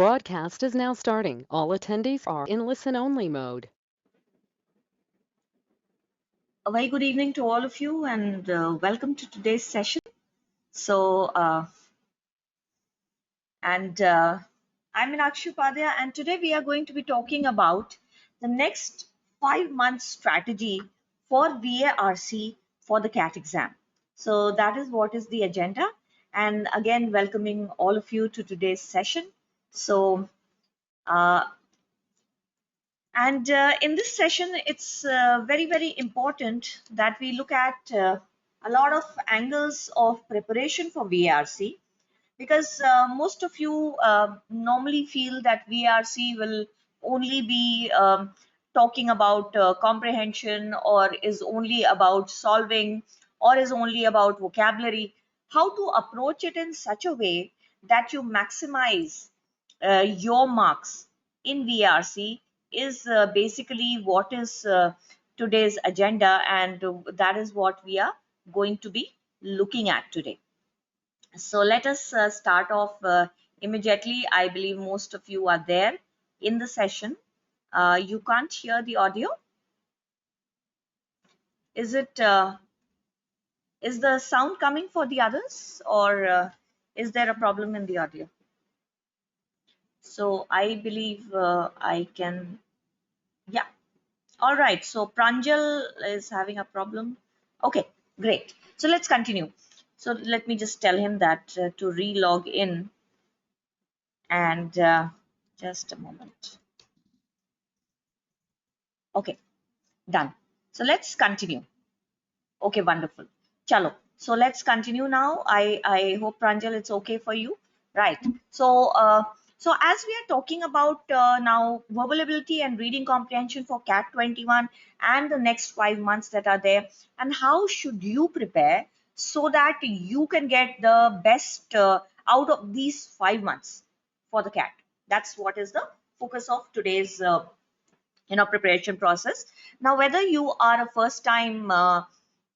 broadcast is now starting. All attendees are in listen-only mode. A very good evening to all of you, and welcome to today's session. I'm Meenakshi Upadhyay, and today we are going to be talking about the next 5 months strategy for VARC for the CAT exam. So that is what is the agenda, and again welcoming all of you to today's session. So uh, in this session, it's very important that we look at a lot of angles of preparation for VARC, because most of you normally feel that VRC will only be talking about comprehension, or is only about solving, or is only about vocabulary. How to approach it in such a way that you maximize your marks in VRC is basically what is today's agenda, and that is what we are going to be looking at today. So let us start off immediately. I believe most of you are there in the session. You can't hear the audio. Is it is the sound coming for the others, or is there a problem in the audio? So I believe I can. Yeah. All right. So Pranjal is having a problem. Okay, great. So let's continue. So let me just tell him that to re-log in, and just a moment. Okay, done. So let's continue. Okay, wonderful. Chalo. So let's continue now. I hope Pranjal it's okay for you. Right. So as we are talking about now verbal ability and reading comprehension for CAT 21 and the next 5 months that are there, and how should you prepare so that you can get the best out of these 5 months for the CAT. That's what is the focus of today's preparation process. Now, whether you are a first time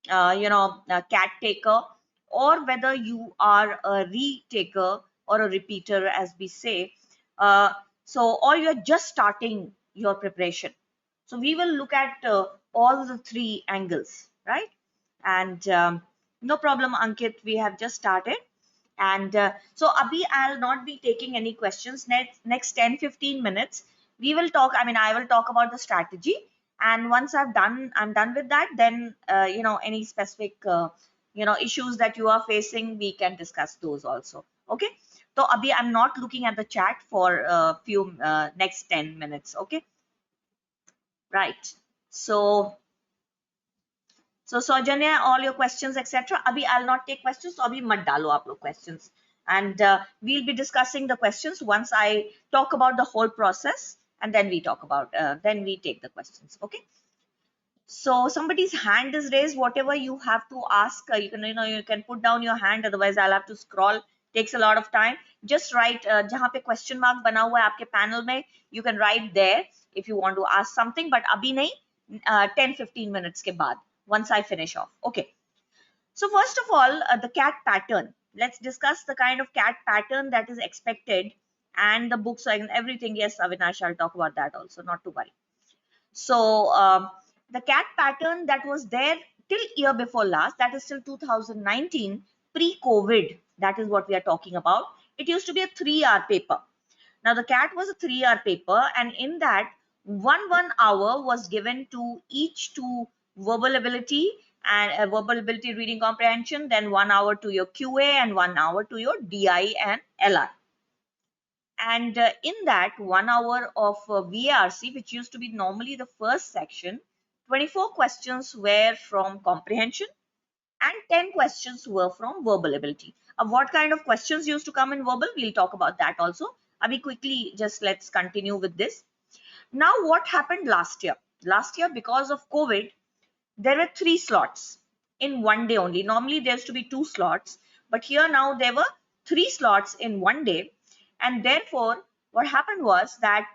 CAT taker, or whether you are a retaker or a repeater, as we say, or you're just starting your preparation, so we will look at all the three angles, right? And no problem, Ankit, we have just started. And so Abhi, I'll not be taking any questions. Next 10-15 minutes we will talk. I mean, I will talk about the strategy, and once I'm done with that, then any specific issues that you are facing, we can discuss those also. Okay. So Abhi, I'm not looking at the chat for a few next 10 minutes. Okay. Right. So Saujanya, all your questions, etc. Abhi, I'll not take questions. So abhi mat dalo aap log questions, and we'll be discussing the questions once I talk about the whole process, and then we talk about then we take the questions. Okay. So somebody's hand is raised. Whatever you have to ask, you can put down your hand. Otherwise, I'll have to scroll. Takes a lot of time. Just write जहाँ पे question mark बना हुआ है आपके panel में. You can write there if you want to ask something. But अभी नहीं. 10-15 minutes के बाद, once I finish off. Okay. So first of all, the CAT pattern. Let's discuss the kind of CAT pattern that is expected, and the books and everything. Yes, Avinash, I'll talk about that also. Not to worry. So the CAT pattern that was there till year before last, that is till 2019, pre-COVID, that is what we are talking about. It used to be a 3-hour paper. Now the CAT was a 3-hour paper, and in that, one hour was given to each to verbal ability and verbal ability, reading comprehension, then 1 hour to your QA, and 1 hour to your DI and LR. And in that 1 hour of VARC, which used to be normally the first section, 24 questions were from comprehension and 10 questions were from verbal ability. What kind of questions used to come in verbal? We'll talk about that also. Abhi, quickly, just let's continue with this. Now, what happened last year? Last year, because of COVID, there were 3 slots in one day only. Normally, there used to be 2 slots, but here now there were 3 slots in one day. And therefore, what happened was that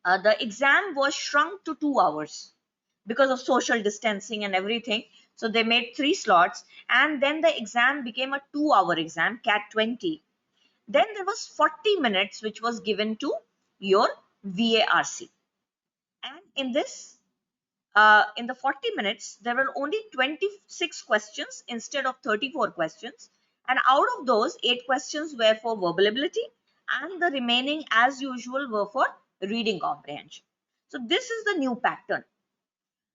the exam was shrunk to 2 hours because of social distancing and everything. So they made 3 slots, and then the exam became a 2-hour exam, CAT 20. Then there was 40 minutes which was given to your VARC. And in this, in the 40 minutes, there were only 26 questions instead of 34 questions. And out of those, 8 questions were for verbal ability, and the remaining, as usual, were for reading comprehension. So this is the new pattern.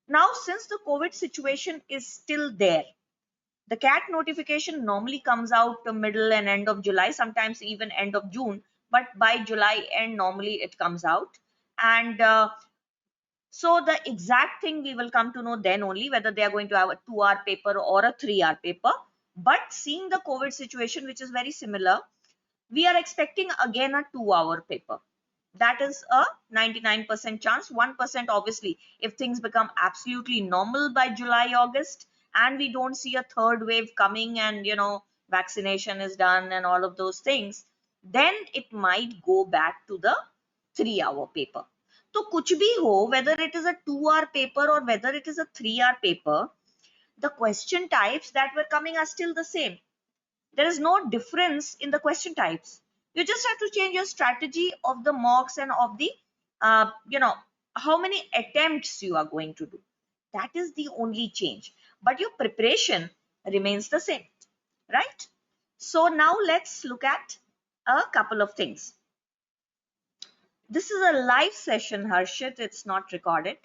Now, since the COVID situation is still there, the CAT notification normally comes out the middle and end of July, sometimes even end of June, but by July end, normally it comes out. And so the exact thing we will come to know then only, whether they are going to have a 2-hour paper or a 3-hour paper. But seeing the COVID situation, which is very similar, we are expecting again a 2-hour paper. That is a 99% chance. 1% obviously, if things become absolutely normal by July, August, and we don't see a third wave coming, and vaccination is done and all of those things, then it might go back to the 3-hour paper. So kuch bhi ho, whether it is a 2-hour paper or whether it is a 3-hour paper, the question types that were coming are still the same. There is no difference in the question types. You just have to change your strategy of the mocks and of the how many attempts you are going to do. That is the only change, but your preparation remains the same, right? So now let's look at a couple of things. This is a live session, Harshit. It's not recorded.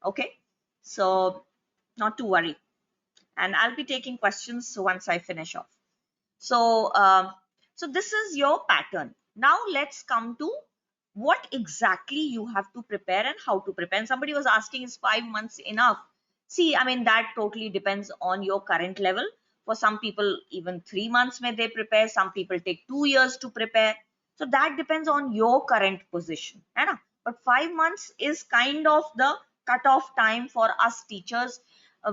Okay, so not to worry, and I'll be taking questions once I finish off. So, so this is your pattern. Now let's come to what exactly you have to prepare and how to prepare. And somebody was asking, is 5 months enough? See, I mean, that totally depends on your current level. For some people, even 3 months may they prepare. Some people take 2 years to prepare. So that depends on your current position. Right? But 5 months is kind of the cutoff time for us teachers.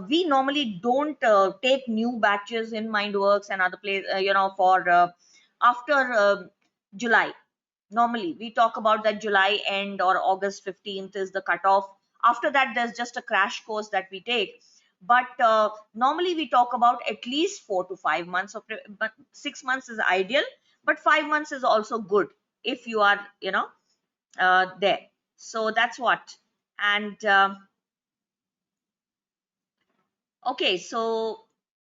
We normally don't take new batches in Mindworks and other places, for after July. Normally, we talk about that July end or August 15th is the cutoff. After that, there's just a crash course that we take. But normally, we talk about at least 4 to 5 months. But 6 months is ideal, but 5 months is also good if you are, there. So that's what. And okay, so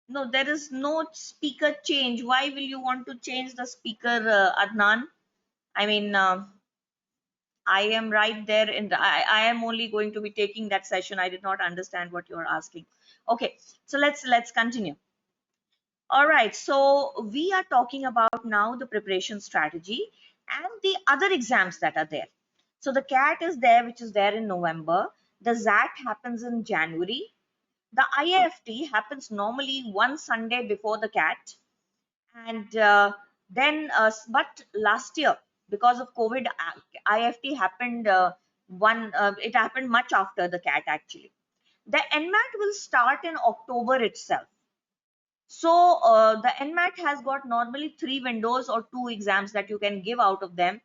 no, there is no speaker change. Why will you want to change the speaker, Adnan? I mean, I am right there in the, I am only going to be taking that session. I did not understand what you're asking. Okay, so let's continue. All right, so we are talking about now the preparation strategy and the other exams that are there. So the CAT is there, which is there in November. The ZAT happens in January. The IAFT happens normally one Sunday before the CAT. And then, but last year, because of COVID, IFT happened it happened much after the CAT actually. The NMAT will start in October itself. So the NMAT has got normally 3 windows or 2 exams that you can give out of them.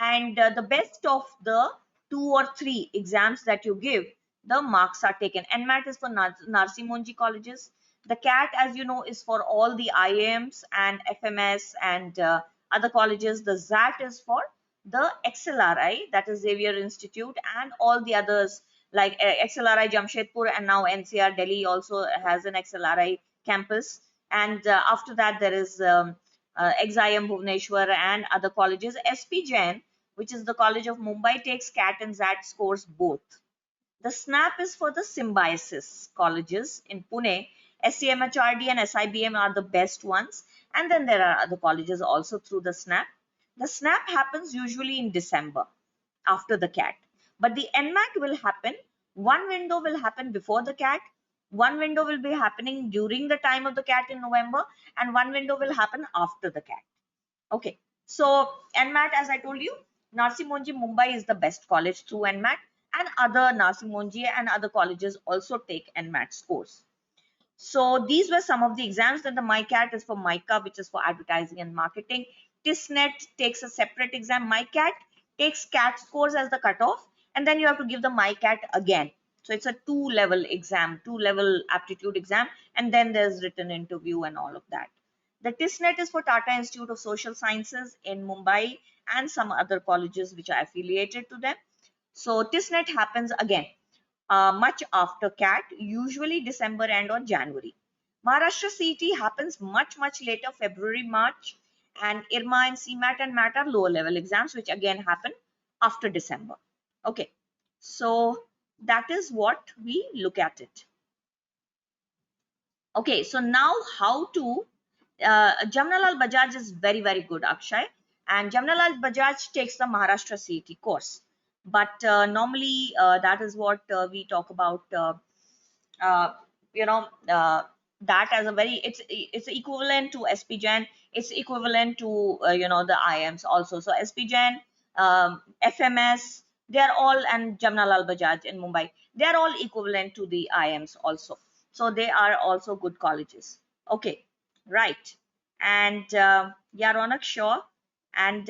And the best of the 2 or 3 exams that you give, the marks are taken. NMAT is for Narsi Monji colleges. The CAT, as you know, is for all the IIMs and FMS and other colleges. The ZAT is for the XLRI, that is Xavier Institute, and all the others like XLRI Jamshedpur, and now NCR Delhi also has an XLRI campus. And after that, there is XIM Bhubaneswar and other colleges. SP Jain, which is the College of Mumbai, takes CAT and ZAT scores both. The SNAP is for the symbiosis colleges in Pune. SCMHRD and SIBM are the best ones. And then there are other colleges also through the SNAP. The SNAP happens usually in December after the CAT. But the NMAT will happen. One window will happen before the CAT. One window will be happening during the time of the CAT in November. And one window will happen after the CAT. Okay. So NMAT, as I told you, Narsi Monji Mumbai is the best college through NMAT. And other Narsi Monji and other colleges also take NMAT scores. So these were some of the exams. Then the MyCAT is for MICA, which is for advertising and marketing. TISNET takes a separate exam. MyCAT takes CAT scores as the cutoff, and then you have to give the MyCAT again. So it's a 2-level exam, 2-level aptitude exam, and then there's written interview and all of that. The TISNET is for Tata Institute of Social Sciences in Mumbai and some other colleges which are affiliated to them. So TISNET happens again much after CAT, usually December and or January. Maharashtra CET happens much later, February, March, and IRMA and CMAT and MAT are lower level exams, which again happen after December. Okay, so that is what we look at it. Okay, so now how to Jamnalal Bajaj is very good, Akshay, and Jamnalal Bajaj takes the Maharashtra CET course, but normally that is what we talk about. Uh, you know that as a very, it's equivalent to SP Jain, it's equivalent to the IMs also. So SP Jain, FMS, they are all, and Jamnalal Bajaj in Mumbai, they are all equivalent to the IMs also. So they are also good colleges. Okay, right. And yeah, Ronak, sure. And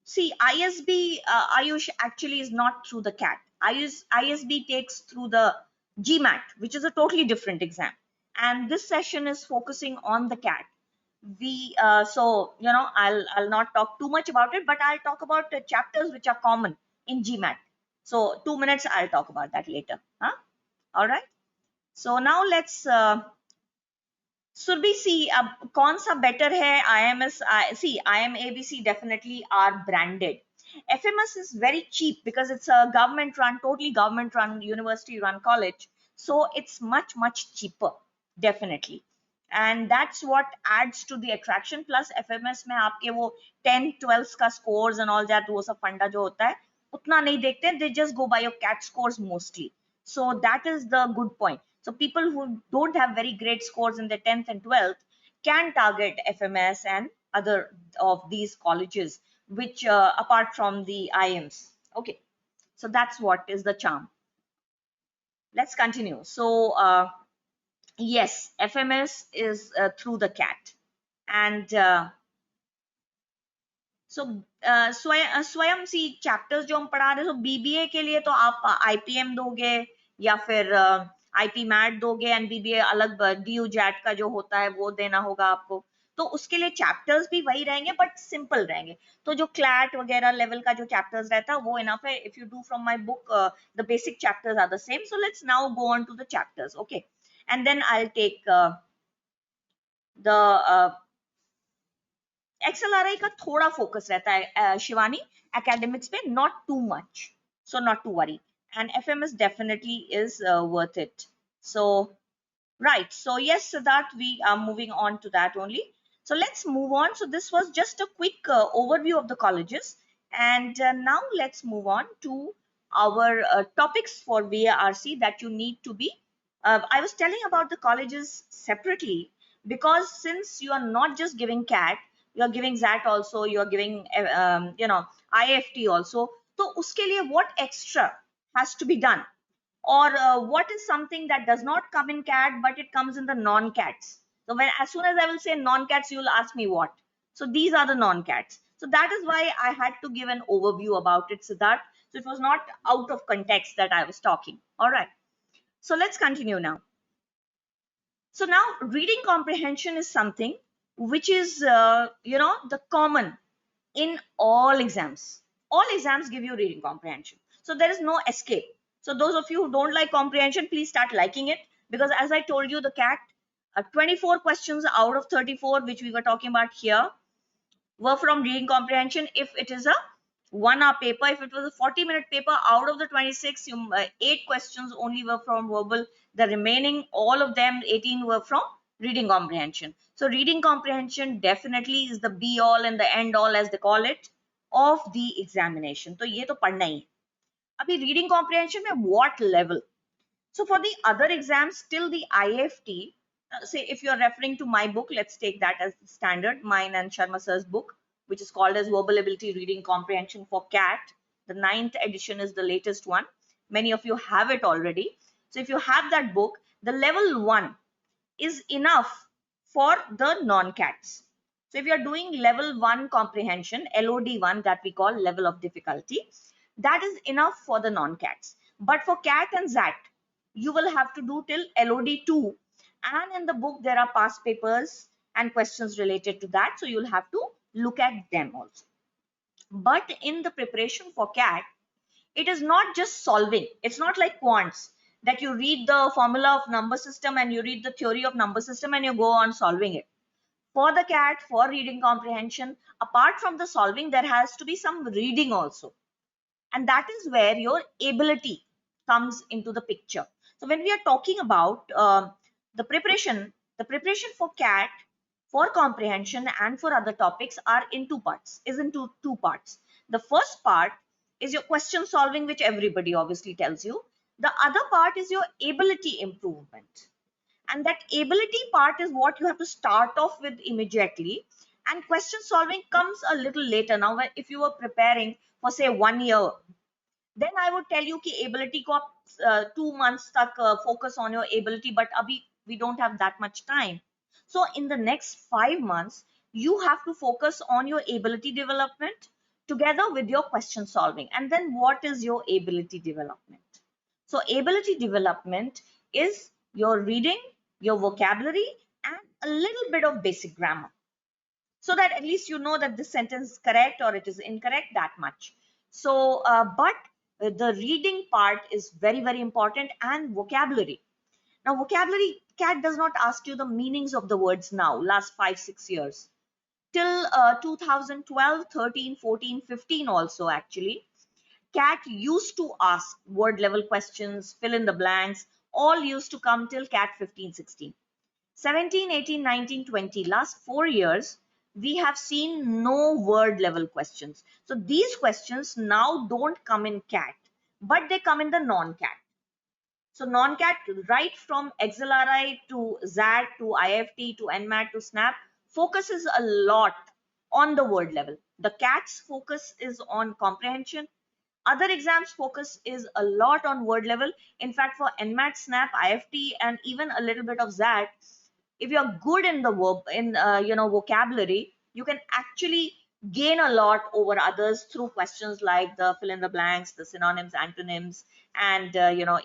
see, ISB, Ayush, actually is not through the CAT. ISB takes through the GMAT, which is a totally different exam. And this session is focusing on the CAT. So I'll not talk too much about it, but I'll talk about the chapters which are common in GMAT. So 2 minutes, I'll talk about that later. Huh? All right. So now let's Surabhi सी अब कौन सा better है IMS see IM ABC definitely are branded. FMS is very cheap because it's a government run, totally government run, university run college, so it's much cheaper definitely, and that's what adds to the attraction. Plus FMS में आपके वो 10 12 का scores and all that, वो सब फंडा जो होता है उतना नहीं देखते, they just go by your CAT scores mostly. So that is the good point. So people who don't have very great scores in the 10th and 12th can target FMS and other of these colleges, which apart from the IMs. Okay, so that's what is the charm. Let's continue. So yes, FMS is through the CAT, and सो स्वयं सी chapters जो हम पढ़ा रहे हैं, तो BBA के लिए तो आप आईपीएम दोगे या फिर आईपी मैट दोगे, एंड बीबीए अलग डीयू जैट का जो होता है वो देना होगा आपको, तो उसके लिए चैप्टर्स भी वही रहेंगे बट सिंपल रहेंगे. तो जो क्लैट वगैरह लेवल का जो चैप्टर्स रहता है वो इनफ है. If you do from my book the basic chapters are the same. So let's now go on to the chapters. Okay, and then I will take the XLRI का थोड़ा focus रहता है Shivani academics पे, not too much, so not to worry, and FMS definitely is worth it. So right, so yes, Siddharth, we are moving on to that only. So let's move on. So this was just a quick overview of the colleges, and now let's move on to our topics for VARC that you need to be. I was telling about the colleges separately because since you are not just giving CAT, you are giving ZAT also, you are giving IFT also. So uske liye what extra has to be done, or what is something that does not come in CAT but it comes in the non-CATs. So when, as soon as I will say non-CATs, you will ask me what. So these are the non-CATs. So that is why I had to give an overview about it, Siddharth. So it was not out of context that I was talking. All right. So let's continue now. So now reading comprehension is something which is, the common in all exams. All exams give you reading comprehension. So there is no escape. So those of you who don't like comprehension, please start liking it, because as I told you, the CAT, 24 questions out of 34, which we were talking about here, were from reading comprehension. If it is a 1 hour paper, if it was a 40-minute paper, out of the 26, 8 questions only were from verbal. The remaining, all of them, 18, were from reading comprehension. So reading comprehension definitely is the be all and the end all, as they call it, of the examination. तो ये तो पढ़ना ही है. अभी reading comprehension में what level? So for the other exams till the IFT, say if you are referring to my book, let's take that as the standard, mine and Sharma sir's book, which is called as Verbal Ability Reading Comprehension for CAT. The 9th edition is the latest one. Many of you have it already. So if you have that book, the level 1 is enough for the non-CATs. So if you are doing level 1 comprehension, LOD1, that we call level of difficulty, that is enough for the non-CATs. But for CAT and ZAT, you will have to do till LOD2, and in the book there are past papers, and questions related to that. So you'll have to look at them also. But in the preparation for CAT, it is not just solving. It's not like quants that you read the formula of number system and you read the theory of number system and you go on solving it. For the CAT, for reading comprehension, apart from the solving, there has to be some reading also. And that is where your ability comes into the picture. So when we are talking about the preparation for CAT, for comprehension and for other topics are in two parts, is in two parts. The first part is your question solving, which everybody obviously tells you. The other part is your ability improvement. And that ability part is what you have to start off with immediately. And question solving comes a little later. Now, if you were preparing for say 1 year, then I would tell you ki ability ko 2 months tak focus on your ability, but abhi we don't have that much time. So in the next 5 months, you have to focus on your ability development together with your question solving. And then what is your ability development? So ability development is your reading, your vocabulary, and a little bit of basic grammar, so that at least you know that this sentence is correct or it is incorrect, that much. So but the reading part is very, very important, and vocabulary. Now vocabulary, CAT does not ask you the meanings of the words now, last 5 6 years, till 2012 13 14 15 also actually. CAT used to ask word level questions, fill in the blanks, all used to come till CAT 15 16. 17 18 19 20, last 4 years, we have seen no word level questions. So these questions now don't come in CAT, but they come in the non-CAT. So non-CAT, right from XLRI to ZAT to IFT to NMAT to SNAP, focuses a lot on the word level. The CAT's focus is on comprehension. Other exams focus is a lot on word level. In fact, for NMAT, SNAP, IFT, and even a little bit of ZAT, if you're good in the vocabulary, you can actually gain a lot over others through questions like the fill in the blanks, the synonyms, antonyms, and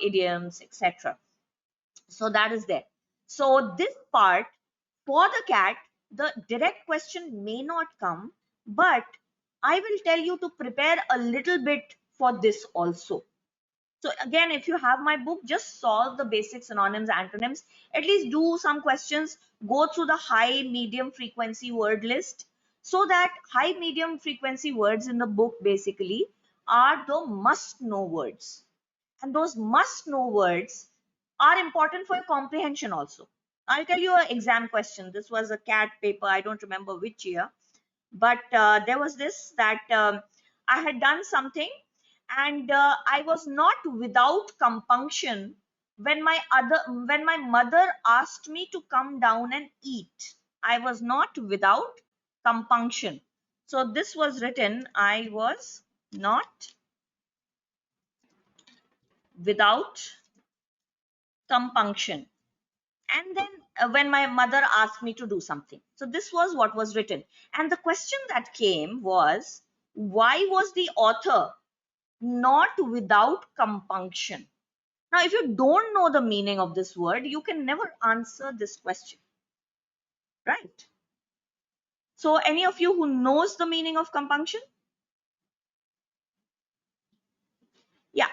idioms, etc. So that is there. So this part, for the CAT, the direct question may not come, but I will tell you to prepare a little bit for this also. So again, if you have my book, just solve the basic synonyms, antonyms, at least do some questions, go through the high, medium frequency word list, so that high, medium frequency words in the book basically are the must know words. And those must know words are important for your comprehension also. I'll tell you an exam question. This was a CAT paper. I don't remember which year, but there was this that I had done something, and I was not without compunction when my mother asked me to come down and eat. I was not without compunction. So this was written, I was not without compunction. And then when my mother asked me to do something. So this was what was written. And the question that came was, why was the author not without compunction? Now, if you don't know the meaning of this word, you can never answer this question, right? So any of you who knows the meaning of compunction? Yeah.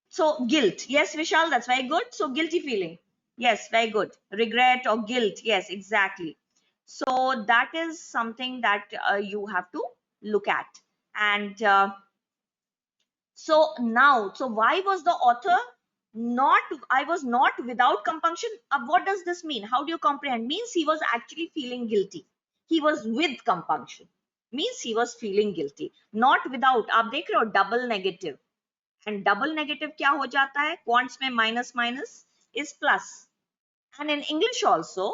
So guilt. Yes, Vishal, that's very good. So guilty feeling. Yes, very good. Regret or guilt. Yes, exactly. So that is something that you have to look at. And so now, so why was the author not, I was not without compunction? What does this mean? How do you comprehend? Means he was actually feeling guilty. He was with compunction. Means he was feeling guilty. Not without. आप देख रहे हो double negative. And double negative क्या हो जाता है? Quants में minus minus is plus. And in English also,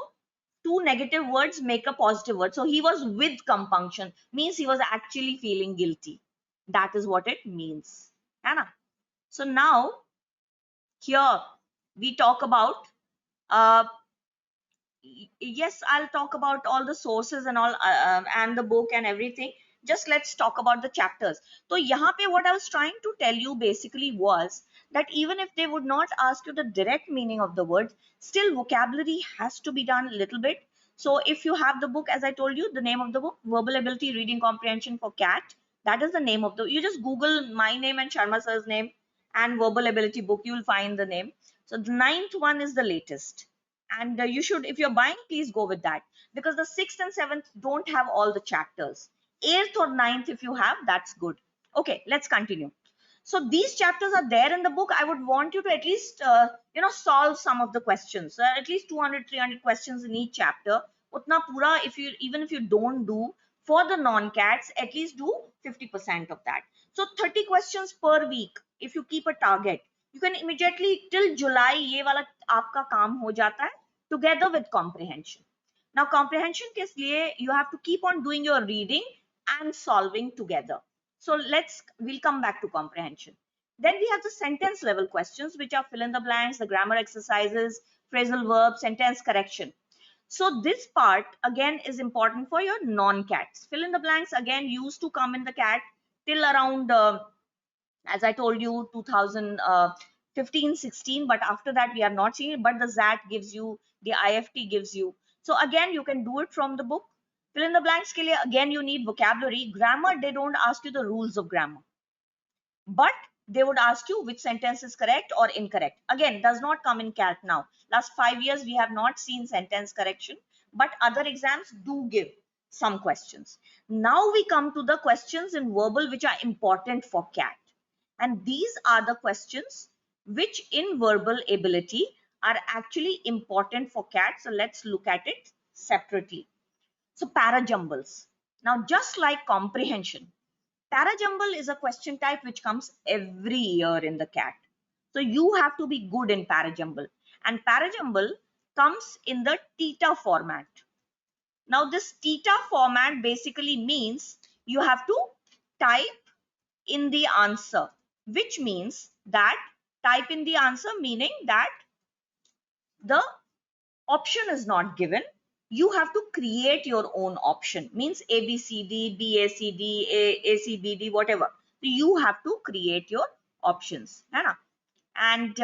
two negative words make a positive word. So he was with compunction. Means he was actually feeling guilty. That is what it means. Anna. So now here we talk about uh, yes, I'll talk about all the sources and all and the book and everything. Just let's talk about the chapters. So यहाँ पे what I was trying to tell you basically was that even if they would not ask you the direct meaning of the words, still vocabulary has to be done a little bit, So if you have the book, as I told you, the name of the book, Verbal Ability Reading Comprehension for Cat, that is the name of the, you just Google my name and Sharma sir's name and Verbal Ability book, you will find the name. So the ninth one is the latest. And you should, if you're buying, please go with that, because the sixth and seventh don't have all the chapters. Eighth or ninth, if you have, that's good. Okay, let's continue. So these chapters are there in the book. I would want you to at least solve some of the questions, at least 200 300 questions in each chapter. Utna pura, if you, even if you don't do for the non cats, at least do 50% of that. So 30 questions per week. If you keep a target, you can immediately till July ye wala aapka kaam ho jata hai, together with comprehension. Now comprehension ke liye you have to keep on doing your reading and solving together. So we'll come back to comprehension. Then we have the sentence level questions, which are fill in the blanks, the grammar exercises, phrasal verbs, sentence correction. So this part again is important for your non-cats. Fill in the blanks again used to come in the cat till around, as I told you, 2015, 16. But after that, we are not seeing it. But the ZAT gives you, the IFT gives you. So again, you can do it from the book. Fill in the blanks ke liye, again, you need vocabulary. Grammar, they don't ask you the rules of grammar, but they would ask you which sentence is correct or incorrect. Again, does not come in CAT now. Last 5 years, we have not seen sentence correction, but other exams do give some questions. Now we come to the questions in verbal, which are important for CAT. And these are the questions which in verbal ability are actually important for CAT. So let's look at it separately. So parajumbles. Now, just like comprehension, parajumble is a question type which comes every year in the CAT. So you have to be good in parajumble. And parajumble comes in the theta format. Now this theta format basically means you have to type in the answer, which means that type in the answer, meaning that the option is not given. You have to create your own option, means A, B, C, D, B, A, C, D, A, C, B, D, whatever. So you have to create your options. And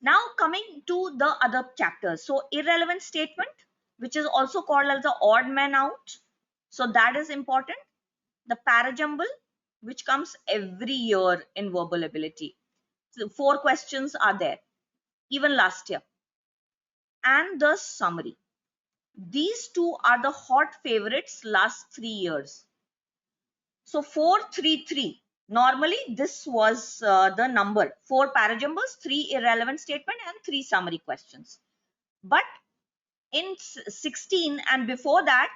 now coming to the other chapters. So irrelevant statement, which is also called as the odd man out. So that is important. The parajumble, which comes every year in verbal ability. So 4 questions are there, even last year. And the summary. These two are the hot favorites last 3 years. So 433. Normally, this was the number. 4 parajumbles, 3 irrelevant statement, and 3 summary questions. But in 16 and before that,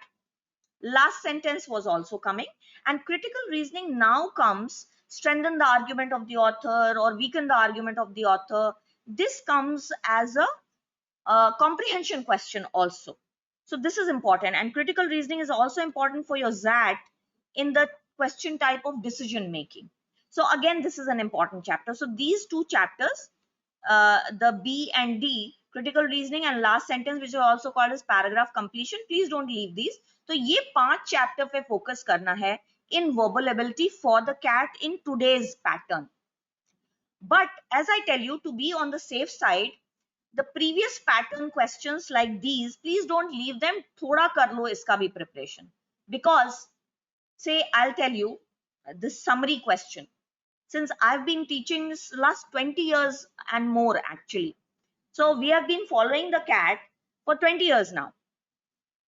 last sentence was also coming. And critical reasoning now comes, strengthen the argument of the author or weaken the argument of the author. This comes as a comprehension question also. So this is important, and critical reasoning is also important for your ZAT in the question type of decision making. So again, this is an important chapter. So these 2 chapters, the B and D, critical reasoning and last sentence, which are also called as paragraph completion, please don't leave these. So ये 5 chapter पे focus करना है in verbal ability for the CAT in today's pattern. But as I tell you, to be on the safe side, the previous pattern questions like these, please don't leave them. Thoda kar lo iska bhi preparation. Because say, I'll tell you this summary question. Since I've been teaching this last 20 years and more actually. So we have been following the CAT for 20 years now.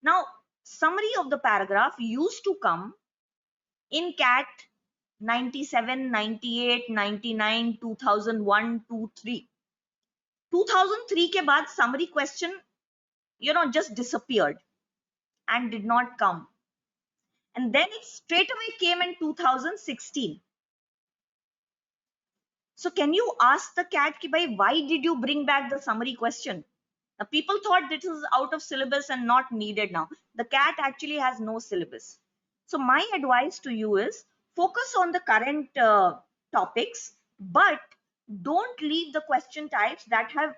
Now, summary of the paragraph used to come in CAT 97, 98, 99, 2001, 2, 3. 2003 के बाद summary question just disappeared and did not come, and then it straight away came in 2016. So can you ask the CAT ki bhai, why did you bring back the summary question? Now, people thought this is out of syllabus and not needed now. The CAT actually has no syllabus. So my advice to you is focus on the current topics, but don't leave the question types that have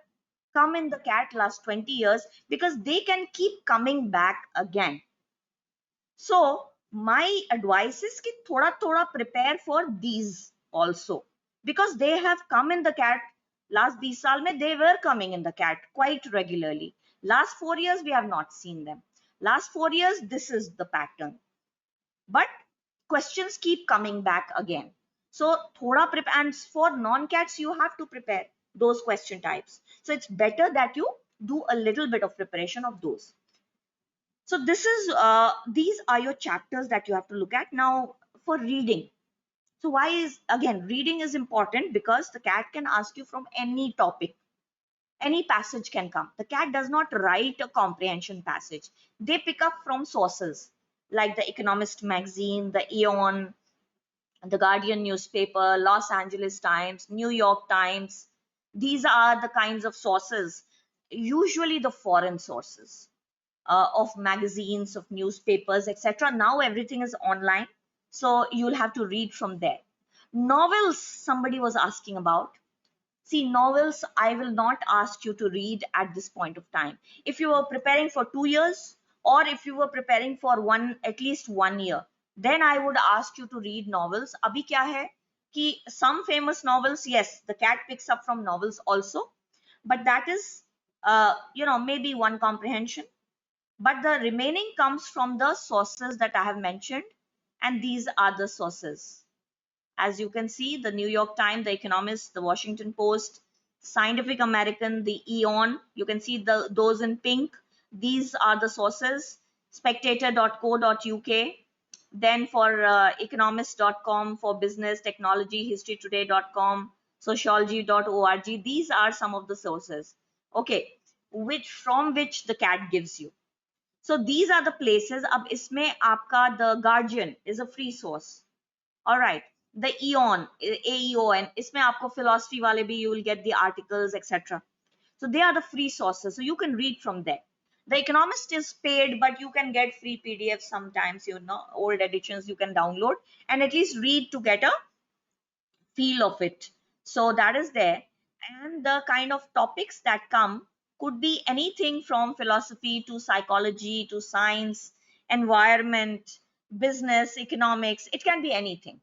come in the CAT last 20 years, because they can keep coming back again. So my advice is ki thoda prepare for these also, because they have come in the CAT last 20 saal mein, they were coming in the CAT quite regularly. Last 4 years, we have not seen them. Last 4 years, this is the pattern. But questions keep coming back again. So thoda prepare, and for non-cats, you have to prepare those question types. So it's better that you do a little bit of preparation of those. So this is these are your chapters that you have to look at. Now for reading. So why is, again, reading is important because the cat can ask you from any topic. Any passage can come. The cat does not write a comprehension passage. They pick up from sources like the Economist magazine, the Eon, the Guardian newspaper, Los Angeles Times, New York Times. These are the kinds of sources, usually the foreign sources of magazines, of newspapers, etc. Now everything is online, so you'll have to read from there. Novels, somebody was asking about. See, novels, I will not ask you to read at this point of time. If you were preparing for 2 years, or if you were preparing for at least 1 year, then I would ask you to read novels. Abhi kya hai ki some famous novels, yes, the cat picks up from novels also, but that is, maybe one comprehension. But the remaining comes from the sources that I have mentioned, and these are the sources. As you can see, the New York Times, the Economist, the Washington Post, Scientific American, the Eon, you can see those in pink. These are the sources. Spectator.co.uk. Then for economist.com, for business, technology, historytoday.com, sociology.org. These are some of the sources. Okay, from which the cat gives you. So these are the places. Ab isme aapka, the Guardian is a free source. All right, the Eon, AEON, isme aapko philosophy wale bhi, you will get the articles, etc. So they are the free sources, so you can read from there. The Economist is paid, but you can get free PDFs sometimes, old editions you can download and at least read to get a feel of it. So that is there. And the kind of topics that come could be anything from philosophy to psychology to science, environment, business, economics. It can be anything.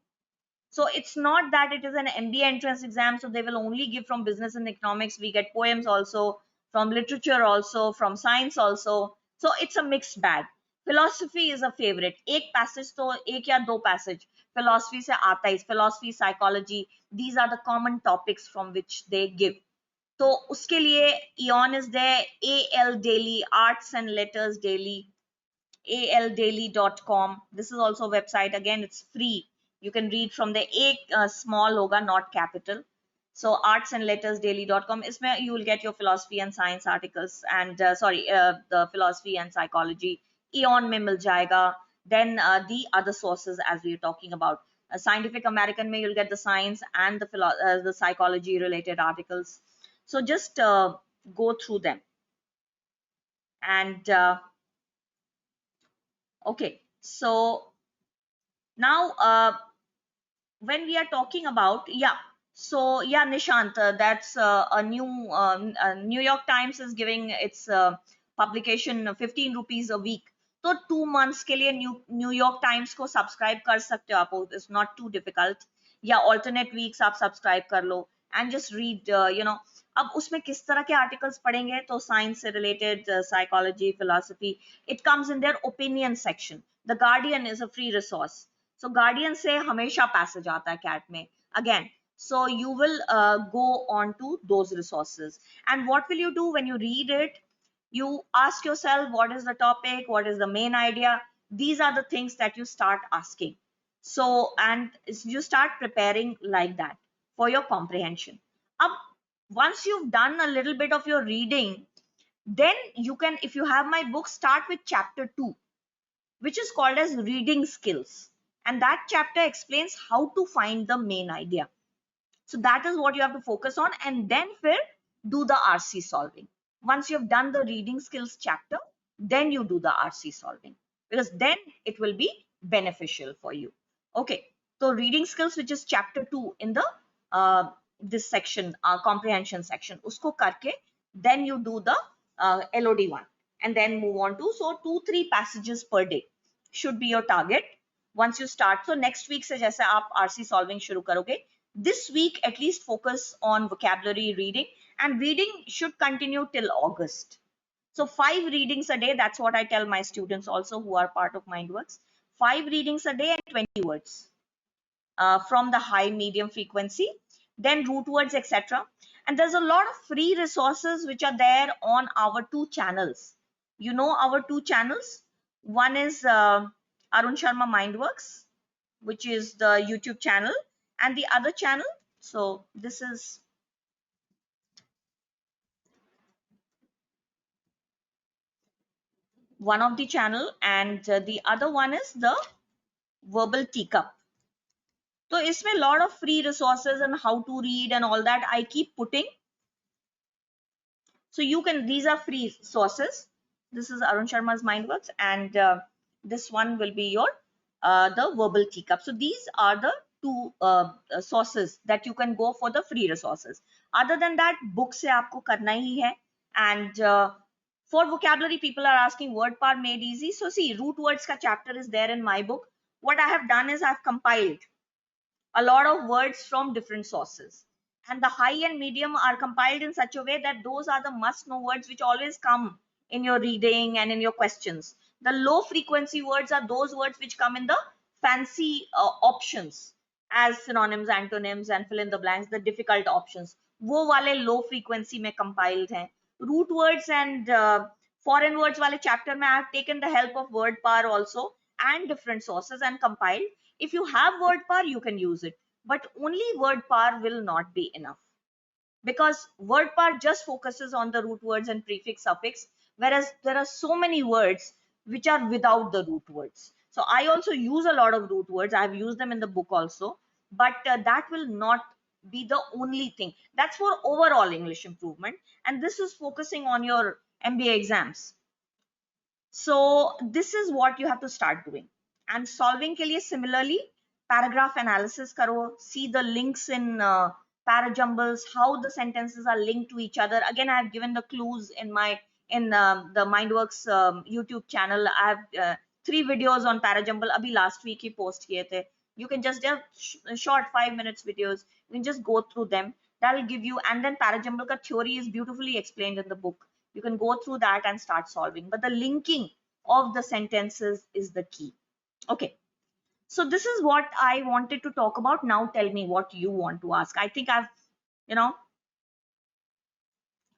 So it's not that it is an MBA entrance exam, so they will only give from business and economics. We get poems also, from literature also, from science also. So it's a mixed bag. Philosophy is a favorite. एक passage तो एक या दो passage philosophy से आता है. Philosophy, psychology, these are the common topics from which they give. तो उसके लिए Eon is there, AL Daily, Arts and Letters Daily, aldaily.com. This is also a website. Again, it's free. You can read from the small hoga, not capital. So artsandlettersdaily.com. Isme you will get your philosophy and science articles, and the philosophy and psychology. Eon mein mil jayega. Then the other sources, as we are talking about. Scientific American mein you'll get the science and the psychology related articles. So just go through them. And okay, so now when we are talking about, so yeah, Nishant, that's a New York Times is giving its publication 15 rupees a week. So 2 months के लिए New York Times को subscribe कर सकते हो आप. It's not too difficult. या alternate weeks आप subscribe कर लो and just read, अब उसमें किस तरह के articles पढ़ेंगे, तो science से related, psychology, philosophy, it comes in their opinion section. The Guardian is a free resource. So Guardian से हमेशा passage आता है cat में. Again, so you will go on to those resources. And what will you do when you read it? You ask yourself, what is the topic? What is the main idea? These are the things that you start asking. So, and you start preparing like that for your comprehension. Once you've done a little bit of your reading, then you can, if you have my book, start with chapter 2, which is called as reading skills. And that chapter explains how to find the main idea. So that is what you have to focus on, and then do the RC solving. Once you have done the reading skills chapter, then you do the RC solving, because then it will be beneficial for you. Okay, so reading skills, which is chapter 2 in the this section, comprehension section, usko karke, then you do the LOD one, and then move on to, so 2-3 passages per day should be your target once you start. So next week se jaise aap RC solving shuru karoge, this week at least focus on vocabulary reading, and reading should continue till August. So 5 readings a day, that's what I tell my students also who are part of Mindworks. 5 readings a day and 20 words from the high, medium frequency, then root words, etc. And there's a lot of free resources which are there on our 2 channels. You know our 2 channels. One is Arun Sharma Mindworks, which is the YouTube channel, and the other channel. So this is one of the channel, and the other one is the Verbal TeaCup. So इसमें lot of free resources and how to read and all that I keep putting. So you can, these are free sources. This is Arun Sharma's Mindworks, and this one will be your the Verbal TeaCup. So these are the 2 sources that you can go for the free resources. Other than that, book से आपको करना ही है. And for vocabulary, people are asking word power made easy. So see, root words ka chapter is there in my book. What I have done is I've compiled a lot of words from different sources, and the high and medium are compiled in such a way that those are the must know words which always come in your reading and in your questions. The low frequency words are those words which come in the fancy options as synonyms, antonyms, and fill in the blanks, the difficult options. वो वाले low frequency में compiled हैं. Root words and foreign words वाले chapter में I have taken the help of word power also and different sources and compiled. If you have word power, you can use it, but only word power will not be enough, because word power just focuses on the root words and prefix suffix, whereas there are so many words which are without the root words. So I also use a lot of root words. I have used them in the book also, but that will not be the only thing. That's for overall English improvement, and this is focusing on your MBA exams. So this is what you have to start doing. And solving के लिए similarly paragraph analysis karo, see the links in parajumbles, how the sentences are linked to each other. Again, I have given the clues in my the Mindworks YouTube channel. I have 3 videos on parajumble abhi last week hi post kiye the. You can just short 5 minutes videos, you can just go through them. That will give you, and then parajumble ka theory is beautifully explained in the book. You can go through that and start solving, but the linking of the sentences is the key. Okay, so this is what I wanted to talk about. Now tell me what you want to ask. I think I've, you know,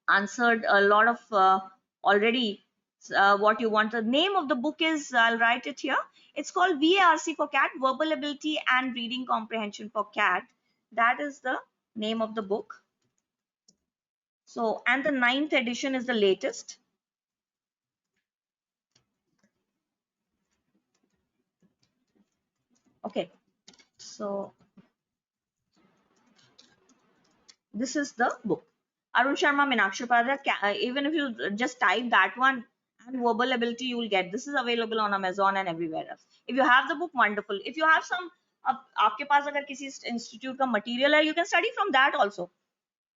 answered a lot of already what you want. The name of the book is, I'll write it here, it's called VARC for Cat, Verbal Ability and Reading Comprehension for Cat. That is the name of the book. So, and the 9th edition is the latest. Okay, so this is the book. Arun Sharma, Meenakshi. Even if you just type that one and verbal ability, you will get. This is available on Amazon and everywhere else. If you have the book, wonderful. If you have some, आपके पास अगर किसी institute का material है, you can study from that also.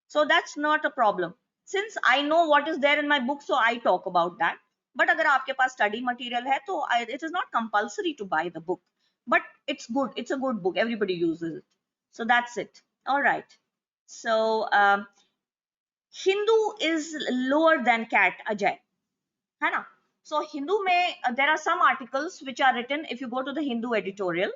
So that's not a problem. Since I know what is there in my book, so I talk about that. But अगर आपके पास study material है, तो it is not compulsory to buy the book. But it's good. It's a good book. Everybody uses it. So that's it. All right. So Hindu is lower than cat, Ajay. है ना? So Hindu में there are some articles which are written, if you go to the Hindu editorial,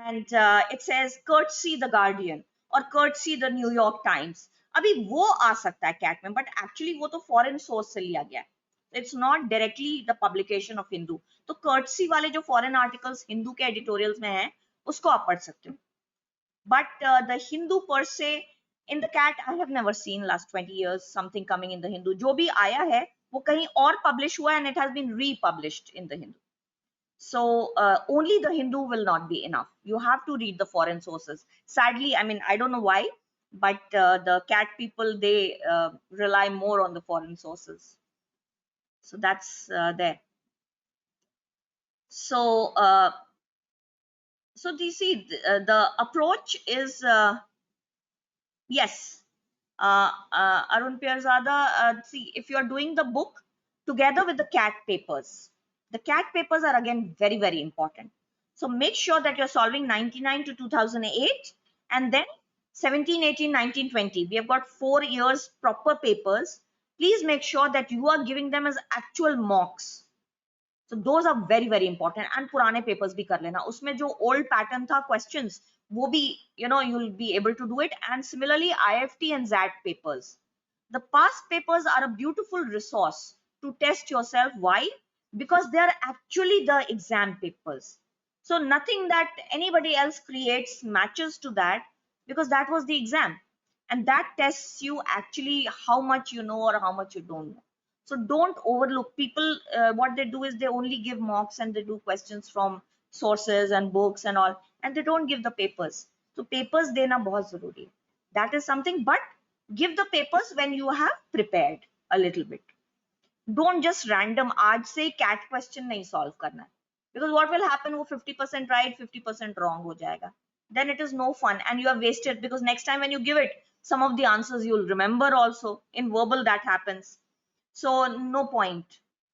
and it says courtesy the Guardian or courtesy the New York Times. अभी वो आ सकता है cat में, but actually वो तो foreign source से लिया गया है. It's not directly the publication of Hindu. तो courtesy वाले जो foreign articles Hindu के editorials में हैं, उसको आप पढ़ सकते हो. But the Hindu per se, in the cat, I have never seen last 20 years something coming in the Hindu. जो भी आया है, वो कहीं और publish हुआ, and it has been republished in the Hindu. So only the Hindu will not be enough. You have to read the foreign sources. Sadly, I mean, I don't know why, but the cat people, they rely more on the foreign sources. So that's there. So so you see, the approach is yes. Arun Pirzada, see, if you are doing the book together with the cat papers, the cat papers are again very, very important. So make sure that you're solving 99 to 2008, and then 17, 18, 19, 20. We have got 4 years proper papers. please make sure that you are giving them as actual mocks. So those are very very important. And पुराने papers भी कर लेना, उसमें जो old pattern था questions वो भी you'll be able to do it. And similarly IFT and ZAT papers, the past papers are a beautiful resource to test yourself. Why? Because they are actually the exam papers. So nothing that anybody else creates matches to that, because that was the exam, and that tests you actually how much you know or how much you don't know. So don't overlook people. What they do is they only give mocks and they do questions from sources and books and all, and they don't give the papers. So papers dena bahut zaruri hai. That is something. But give the papers when you have prepared a little bit. Don't just random आज से cat question नहीं solve करना है, because what will happen, वो 50% right 50% wrong हो जाएगा. Then it is no fun and you have wasted, because next time when you give it, some of the answers you'll remember also. In verbal that happens. So no point.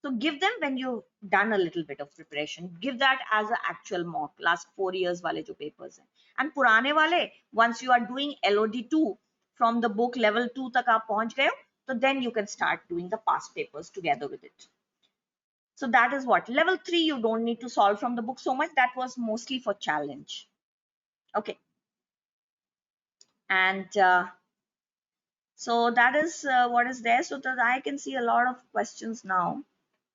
So give them when you've done a little bit of preparation. Give that as an actual mock. Last 4 years wale jo papers hain. And purane wale, once you are doing LOD2 from the book level 2 tak aap pahunch gaye ho, so then you can start doing the past papers together with it. So that is what level 3 you don't need to solve from the book so much. That was mostly for challenge. Okay. And so that is what is there. So that I can see a lot of questions now.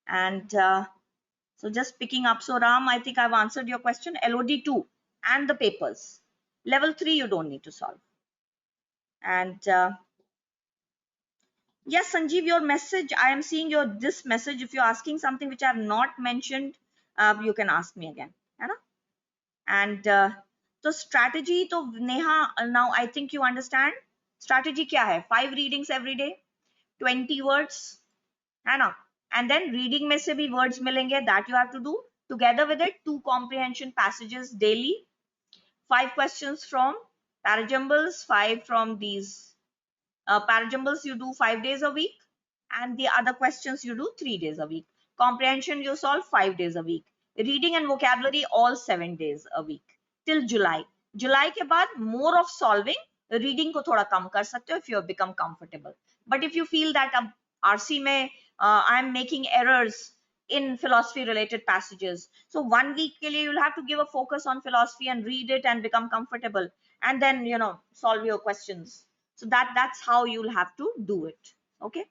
And so just picking up. So Ram, I think I've answered your question. LOD2 and the papers. Level 3 you don't need to solve. And yes, Sanjeev, your message, I am seeing your this message. If you're asking something which I have not mentioned, you can ask me again. And so strategy, to Neha, now I think you understand. Strategy kya hai? 5 readings every day, 20 words, and then reading mein se bhi words milenge, that you have to do. Together with it, 2 comprehension passages daily, 5 questions from parajumbles, 5 from these parajumbles you do 5 days a week, and the other questions you do 3 days a week. Comprehension you solve 5 days a week. Reading and vocabulary all 7 days a week till July. July के बाद more of solving. Reading को थोड़ा कम कर सकते हो if you have become comfortable. But if you feel that अब RC में I am making errors in philosophy related passages, so 1 week के लिए you'll have to give a focus on philosophy and read it and become comfortable, and then solve your questions. So that's how you'll have to do it. Okay.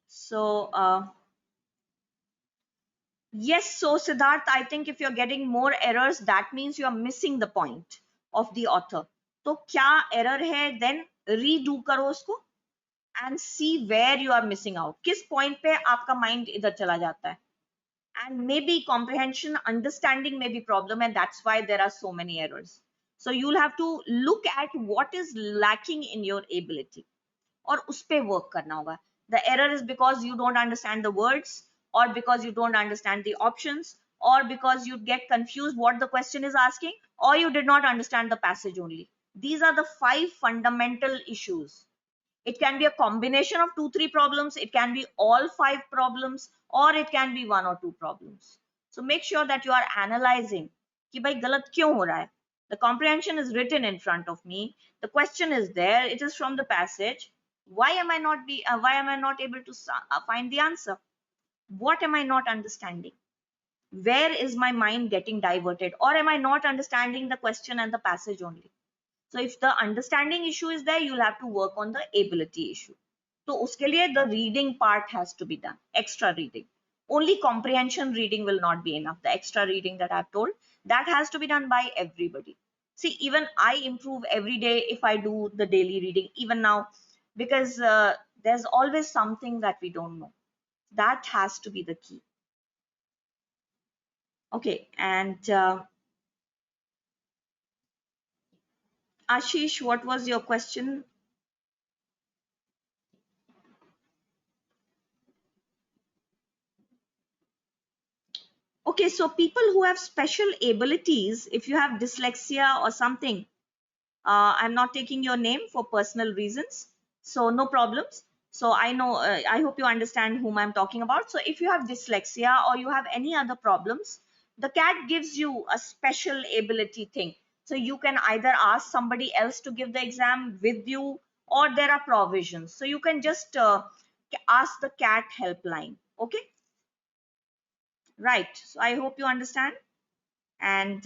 So yes, so Siddharth, I think if you're getting more errors, that means you're missing the point of the author. So kya error hai, then redo karo usko and see where you are missing out. Kis point pe aapka mind idhar chala jata hai. And maybe comprehension, understanding may be problem, and that's why there are so many errors. So you'll have to look at what is lacking in your ability और उस पे work करना होगा. The error is because you don't understand the words, or because you don't understand the options, or because you get confused what the question is asking, or you did not understand the passage only. These are the 5 fundamental issues. It can be a combination of 2-3 problems, it can be all 5 problems, or it can be 1 or 2 problems. So make sure that you are analyzing कि भाई गलत क्यों हो रहा है. The comprehension is written in front of me, the question is there, it is from the passage. Why am I not able to find the answer? What am I not understanding? Where is my mind getting diverted, or am I not understanding the question and the passage only? So if the understanding issue is there, you'll have to work on the ability issue. So uske liye the reading part has to be done, extra reading. Only comprehension reading will not be enough. The extra reading that I've told, that has to be done by everybody. See, even I improve every day if I do the daily reading, even now, because there's always something that we don't know. That has to be the key. Okay, and Ashish, what was your question? Okay, so people who have special abilities, if you have dyslexia or something, I'm not taking your name for personal reasons, so no problems. So I know, I hope you understand whom I'm talking about. So if you have dyslexia or you have any other problems, the cat gives you a special ability thing. So you can either ask somebody else to give the exam with you, or there are provisions. So you can just ask the CAT helpline. Okay, right. So I hope you understand. And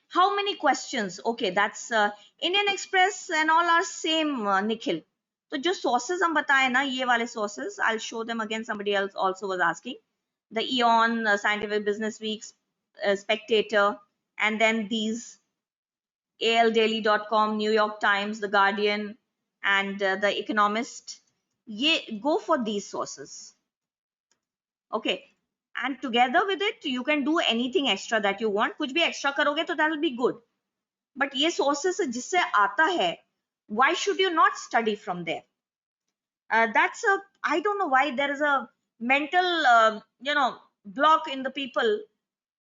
how many questions? Okay, that's Indian Express and all are same, Nikhil. So जो sources हम बताए ना, ये वाले sources, I'll show them again. Somebody else also was asking. The Eon, Scientific Business Weeks, Spectator, and then these aldaily.com, New York Times, The Guardian, and The Economist. Go for these sources. Okay. And together with it, you can do anything extra that you want. कुछ भी extra करोगे तो that will be good. But ये sources से जिससे आता है, why should you not study from there? That's a, I don't know why there is a mental, block in the people.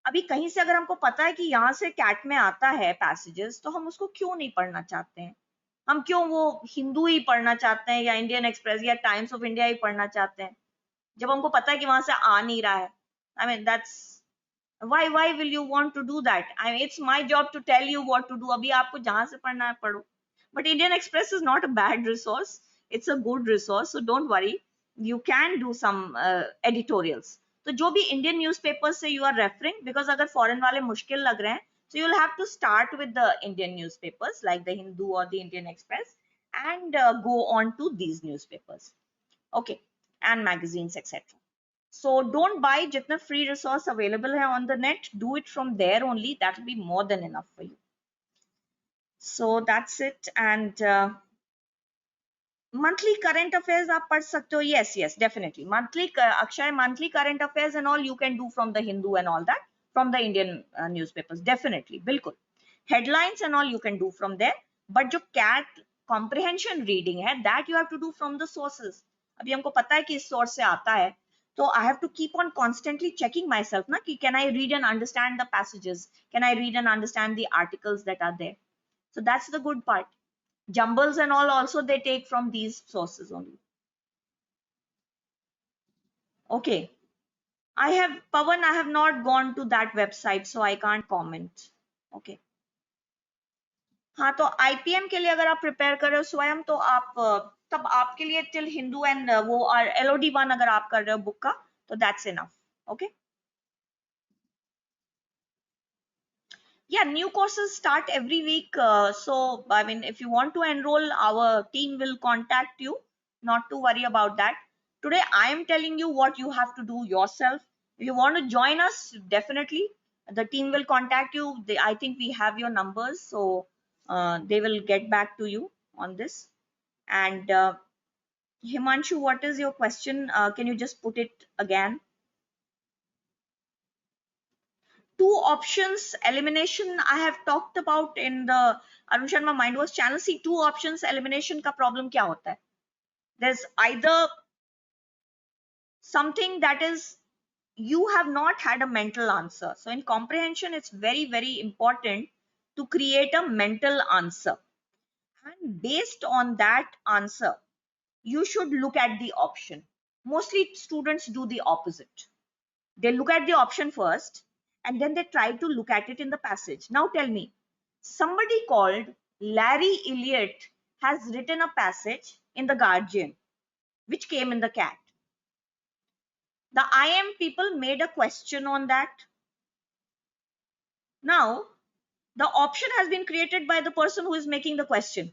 अभी कहीं से अगर हमको पता है कि यहाँ से कैट में आता है पैसेजेस, तो हम उसको क्यों नहीं पढ़ना चाहते हैं? हम क्यों वो हिंदू ही पढ़ना चाहते हैं, या इंडियन एक्सप्रेस या टाइम्स ऑफ इंडिया ही पढ़ना चाहते हैं, जब हमको पता है कि वहां से आ नहीं रहा है? I mean that's why will you want to do that? I mean, it's my job to tell you what to do. अभी आपको जहां से पढ़ना है पढ़ो. But Indian Express is not a bad resource. It's a good resource, so don't worry. You can do some editorials. तो जो भी Indian newspapers से you are referring, because अगर foreign वाले मुश्किल लग रहे हैं, so you'll have to start with the Indian newspapers like the Hindu or the Indian Express, and go on to these newspapers. Okay, and magazines, etc. So don't buy jitna free resource available hai on the net. Do it from there only. That will be more than enough for you. So that's it. And monthly current affairs aap pad sakte ho. Yes, definitely. Akshay, monthly current affairs and all you can do from the Hindu and all that, from the Indian newspapers. Definitely, bilkul. Headlines and all you can do from there. But jo CAT comprehension reading hai, that you have to do from the sources. अभी हमको पता है कि इस source से आता है. So I have to keep on constantly checking myself, na, ki can I read and understand the passages? Can I read and understand the articles that are there? So that's the good part. Jumbles and all also they take from these sources only. Okay. Pawan, I have not gone to that website, so I can't comment. Okay. हाँ, तो IPM के लिए अगर आप prepare कर रहे हो स्वयं, तो आप तब आपके लिए टिल हिंदू एंड वो LOD1 अगर आप कर रहे हो बुक का, तो that's enough. Okay. Yeah, new courses start every week. So, I mean, if you want to enroll, our team will contact you. Not to worry about that. Today, I am telling you what you have to do yourself. If you want to join us, definitely the team will contact you. I think we have your numbers, so they will get back to you on this. And Himanshu, what is your question? Can you just put it again? Two options elimination I have talked about in the Arun Sharma Mind Wars channel. See, two options elimination का problem क्या होता है? There's either something that is you have not had a mental answer. So in comprehension, it's very, very important to create a mental answer. And based on that answer, you should look at the option. Mostly students do the opposite. They look at the option first, and then they try to look at it in the passage. Now tell me, somebody called Larry Elliott has written a passage in The Guardian, which came in the CAT. The IM people made a question on that. Now, the option has been created by the person who is making the question.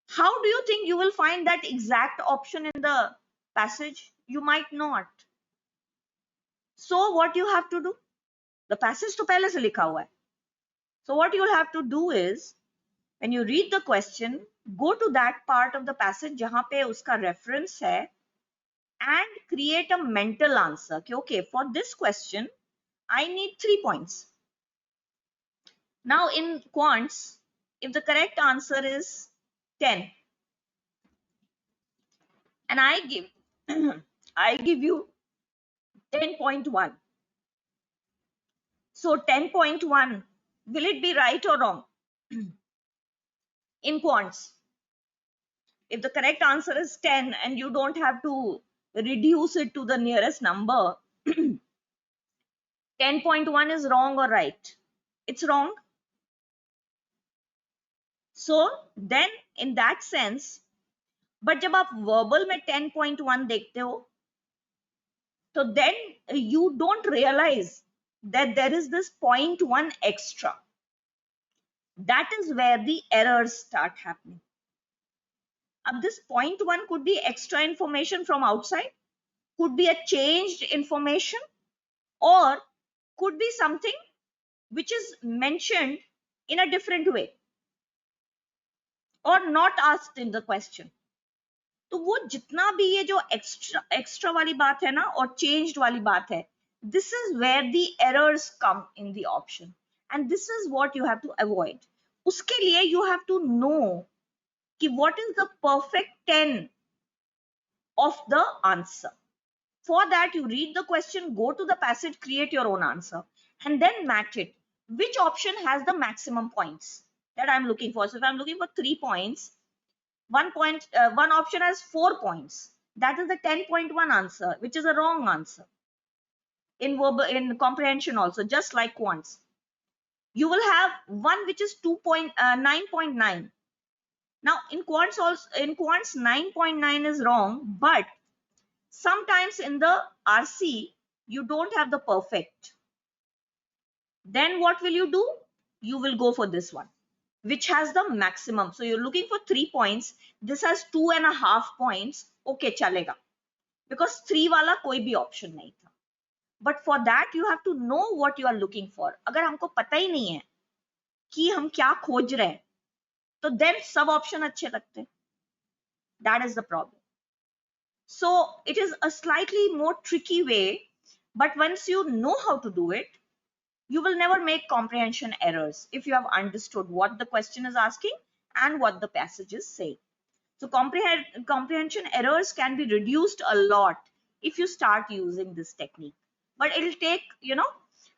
How do you think you will find that exact option in the passage? You might not. So what you have to do? The passage to pehle se likha hua hai. So what you'll have to do is, when you read the question, go to that part of the passage jahan pe uska reference hai, and create a mental answer. Okay, for this question, I need 3 points. Now in quants, if the correct answer is 10, and I give I give you 10.1. So 10.1, will it be right or wrong? In quants, if the correct answer is 10 and you don't have to reduce it to the nearest number, 10.1 is wrong or right? It's wrong. So then in that sense, but जब आप verbal में 10.1 देखते हो, so then you don't realize that there is this 0.1 extra. That is where the errors start happening. This 0.1 could be extra information from outside, could be a changed information, or could be something which is mentioned in a different way or not asked in the question. तो वो जितना भी ये जो extra वाली बात है ना और चेंज्ड वाली बात है, this is where the errors come in the option, and this is what you have to avoid. उसके लिए you have to know कि what is the perfect 10 of the answer. For that, you read the question, go to the passage, create your own answer, and then match it. Which option has the maximum points that I'm looking for? So if I'm looking for 3 points, one option has 4 points. That is the 10.1 answer, which is a wrong answer. In comprehension also, just like quants, you will have one which is 9.9. Now in quants also, in quants 9.9 is wrong, but sometimes in the RC you don't have the perfect. Then what will you do? You will go for this one, which has the maximum. So you're looking for 3 points. This has 2.5 points. Okay, chalega. Because 3 wala koi bhi option nahi tha. But for that, you have to know what you are looking for. Agar humko pata hi nahi hai ki hum kya khoj rahe hain, to then sab option अच्छे लगते हैं. That is the problem. So it is a slightly more tricky way, but once you know how to do it, you will never make comprehension errors if you have understood what the question is asking and what the passage is saying. So comprehension errors can be reduced a lot if you start using this technique. But it'll take,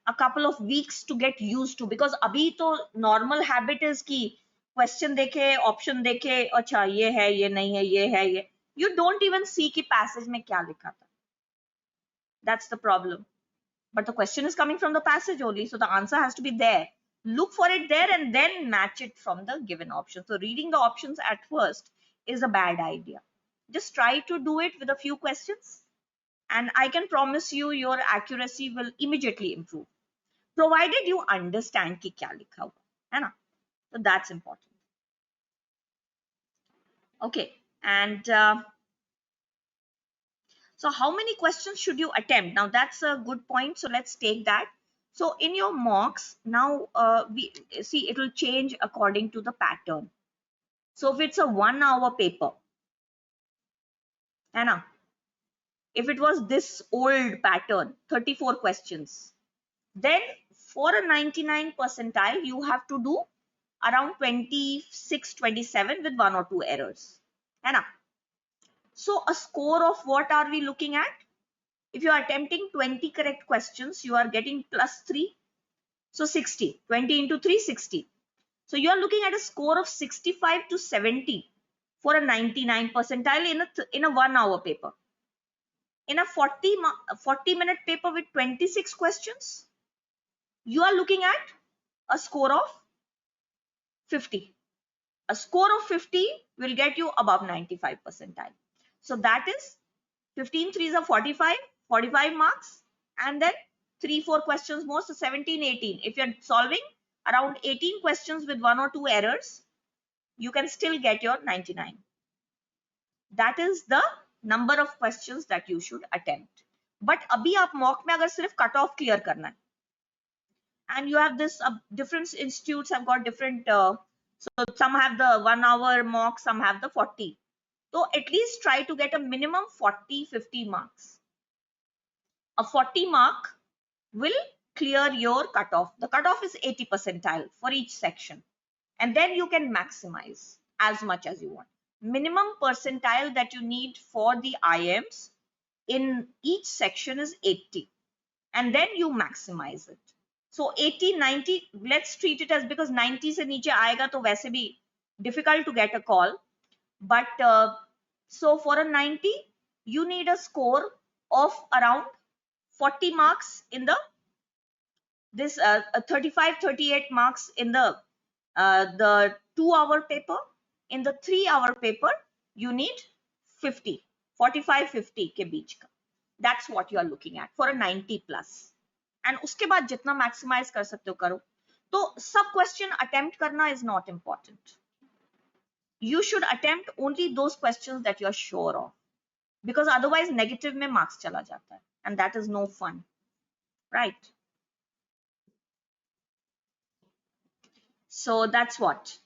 a couple of weeks to get used to, because abhi to normal habit is ki question dekhe, option dekhe, acha ye hai, ye nahi hai, ye hai, ye. You don't even see ki passage mein kya likha tha. That's the problem. But the question is coming from the passage only, so the answer has to be there. Look for it there and then match it from the given option. So reading the options at first is a bad idea. Just try to do it with a few questions, and I can promise you your accuracy will immediately improve, provided you understand ki kya likha hua hai na. So that's important. Okay, and so how many questions should you attempt? Now that's a good point. So let's take that. So in your mocks, now we see it will change according to the pattern. So if it's a 1 hour paper, Anna, if it was this old pattern, 34 questions, then for a 99 percentile, you have to do around 26, 27 with 1 or 2 errors. Anna. So a score of what are we looking at? If you are attempting 20 correct questions, you are getting plus 3. So 60. 20 into 3, 60. So you are looking at a score of 65 to 70 for a 99 percentile in a 1 hour paper. In a 40-minute paper with 26 questions, you are looking at a score of 50. A score of 50 will get you above 95 percentile. So that is 15 threes are 45, 45 marks, and then 3-4 questions more, so 17, 18. If you're solving around 18 questions with 1 or 2 errors, you can still get your 99. That is the number of questions that you should attempt. But abhi aap mock mein agar sirf cut off clear karna hai, and you have this different institutes have got different, so some have the 1 hour mock, some have the 40. So at least try to get a minimum 40-50 marks. A 40 mark will clear your cutoff. The cutoff is 80 percentile for each section, and then you can maximize as much as you want. Minimum percentile that you need for the IMs in each section is 80, and then you maximize it. So 80, 90, let's treat it as, because 90 se niche aayega to वैसे भी difficult to get a call. But so for a 90, you need a score of around 40 marks in the this 35-38 marks in the 2-hour paper. In the 3-hour paper you need 50, 45-50 के बीच का. That's what you are looking at for a 90 plus. And उसके बाद जितना maximize कर सकते हो करो. तो सब question attempt करना is not important. You should attempt only those questions that you are sure of, because otherwise negative में marks चला जाता है, and that is no fun, right? So that's what.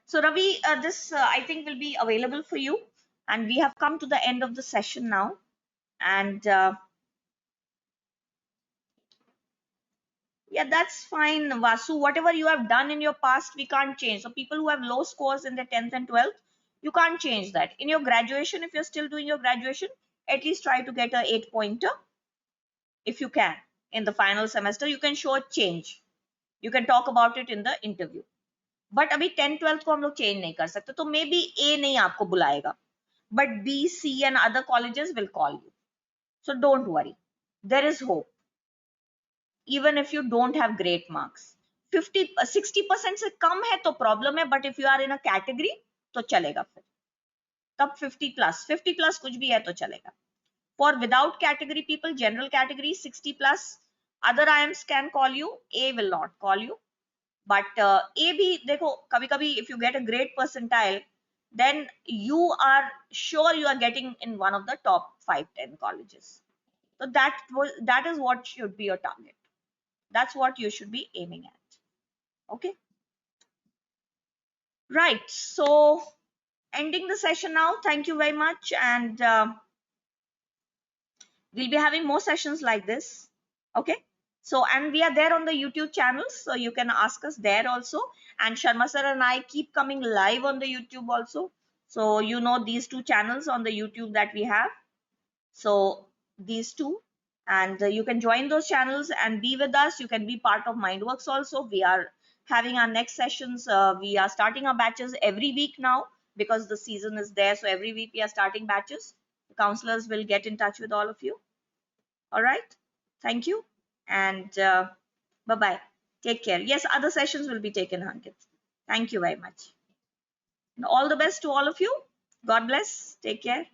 So Ravi, this I think will be available for you, and we have come to the end of the session now. And yeah, that's fine, Vasu. Whatever you have done in your past, we can't change. So people who have low scores in their 10th and 12th, you can't change that. In your graduation, if you're still doing your graduation, at least try to get a 8-pointer if you can. In the final semester, you can show a change. You can talk about it in the interview. But अभी 10-12 को हम लोग change नहीं कर सकते, तो maybe A नहीं आपको बुलाएगा, but B, C and other colleges will call you. So don't worry, there is hope. Even if you don't have great marks, 60% से कम है तो problem है, but if you are in a category तो चलेगा फिर. तब 50 plus कुछ भी है तो चलेगा. For without category people, general category 60 plus, other IIMs can call you, A will not call you. But A भी देखो, कभी कभी if you get a great percentile, then you are sure you are getting in one of the top 5-10 colleges. So that is what should be your target. That's what you should be aiming at. Okay, right? So ending the session now. Thank you very much, and we'll be having more sessions like this. Okay, so and we are there on the YouTube channel, so you can ask us there also. And Sharma sir and I keep coming live on the YouTube also, so you know these two channels on the YouTube that we have. So these two, and you can join those channels and be with us. You can be part of Mindworks also. We are having our next sessions. We are starting our batches every week now because the season is there. So every week we are starting batches. The counselors will get in touch with all of you. All right. Thank you. And bye-bye. Take care. Yes, other sessions will be taken, Ankit. Thank you very much. And all the best to all of you. God bless. Take care.